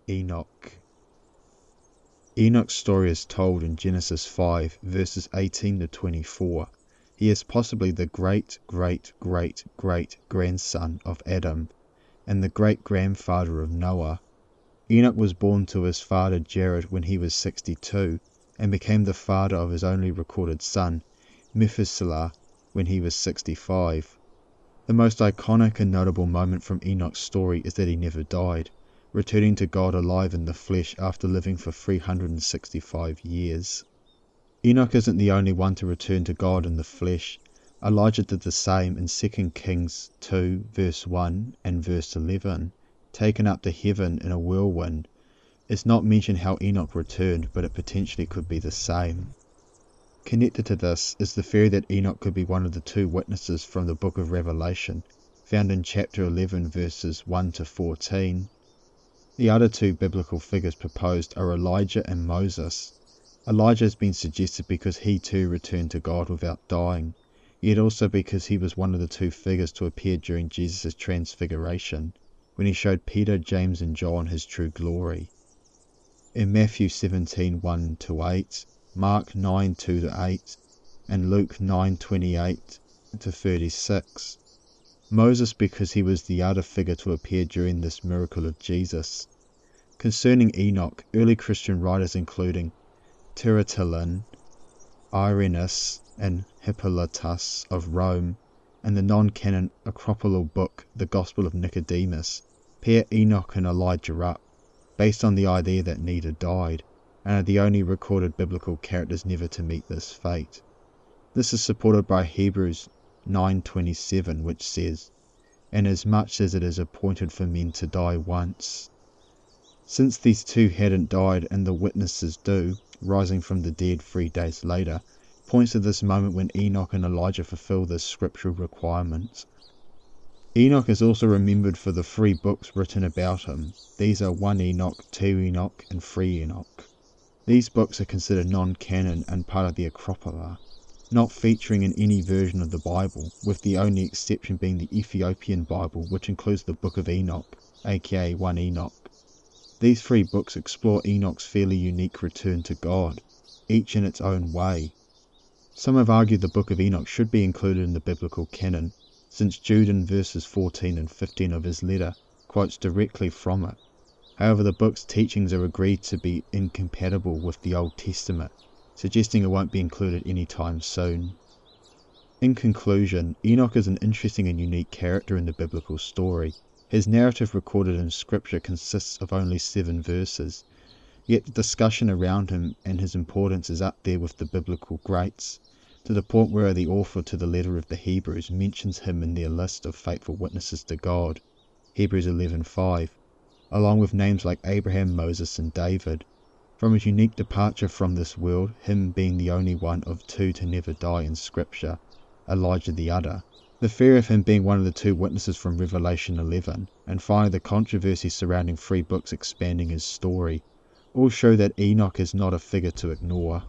Enoch. Enoch's story is told in Genesis 5, verses 18 to 24. He is possibly the great-great-great-great-grandson of Adam, and the great-grandfather of Noah. Enoch was born to his father Jared when he was 62, and became the father of his only recorded son, Methuselah, when he was 65. The most iconic and notable moment from Enoch's story is that he never died, returning to God alive in the flesh after living for 365 years. Enoch isn't the only one to return to God in the flesh. Elijah did the same in 2 Kings 2 verse 1 and verse 11. Taken up to heaven in a whirlwind. It's not mentioned how Enoch returned, but it potentially could be the same. Connected to this is the theory that Enoch could be one of the two witnesses from the book of Revelation, found in chapter 11 verses 1 to 14. The other two biblical figures proposed are Elijah and Moses. Elijah has been suggested because he too returned to God without dying, yet also because he was one of the two figures to appear during Jesus' transfiguration, when he showed Peter, James and John his true glory. In Matthew 17:1 to 8, Mark 9:2 to 8, and Luke 9:28 to 36. Moses because he was the other figure to appear during this miracle of Jesus. Concerning Enoch, early Christian writers including Tertullus, Irenaeus, and Hippolytus of Rome, and the non-canon Apocryphal book, the Gospel of Nicodemus, pair Enoch and Elijah up, based on the idea that neither died, and are the only recorded biblical characters never to meet this fate. This is supported by Hebrews 9:27, which says, "Inasmuch as it is appointed for men to die once." Since these two hadn't died and the witnesses do, rising from the dead 3 days later, points to this moment when Enoch and Elijah fulfill this scriptural requirement. Enoch is also remembered for the 3 books written about him. These are 1 Enoch, 2 Enoch, and 3 Enoch. These books are considered non-canon and part of the Apocrypha, not featuring in any version of the Bible, with the only exception being the Ethiopian Bible, which includes the Book of Enoch, aka 1 Enoch. These 3 books explore Enoch's fairly unique return to God, each in its own way. Some have argued the Book of Enoch should be included in the biblical canon, since Jude in verses 14 and 15 of his letter quotes directly from it. However, the book's teachings are agreed to be incompatible with the Old Testament, suggesting it won't be included anytime soon. In conclusion, Enoch is an interesting and unique character in the biblical story. His narrative recorded in Scripture consists of only 7 verses, yet the discussion around him and his importance is up there with the biblical greats, to the point where the author to the letter of the Hebrews mentions him in their list of faithful witnesses to God, Hebrews 11:5, along with names like Abraham, Moses and David. From his unique departure from this world, him being the only one of 2 to never die in Scripture, Elijah the other, the fear of him being one of the 2 witnesses from Revelation 11, and finally the controversy surrounding 3 books expanding his story, all show that Enoch is not a figure to ignore.